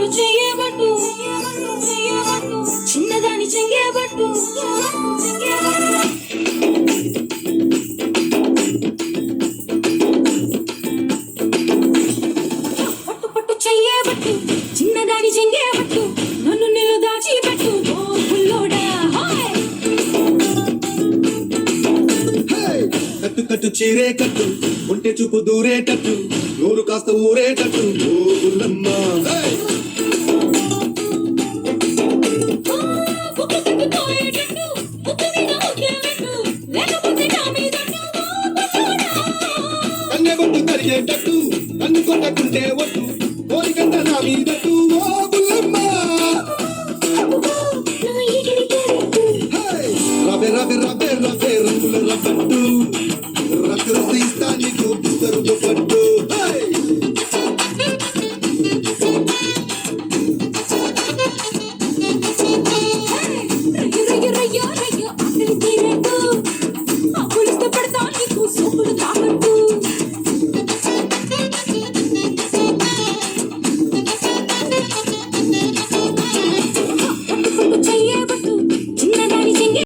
పట్టు చెయ్యబట్టు చిన్నదాని చెయ్యబట్టు పట్టు పట్టు చెయ్యబట్టు చిన్నదాని చెయ్యబట్టు నన్ను నిన్ను దాచిపెట్టు ఓ పుల్లోడా కట్టు కట్టు చీరే కట్టు ఒంటె చూపు దూరేటట్టు నూరు కాస్త ఊరేటట్టు ఓ బుల్లమ్మ కన్నెగొట్టు కరిగేటట్టు కన్ను కొట్టకుంటే ఒట్టు కోరికంత నా మీదట్టు ఓ బుల్లమ్మ రబె రబె రబె రబె రంగుల రబ్బట్టు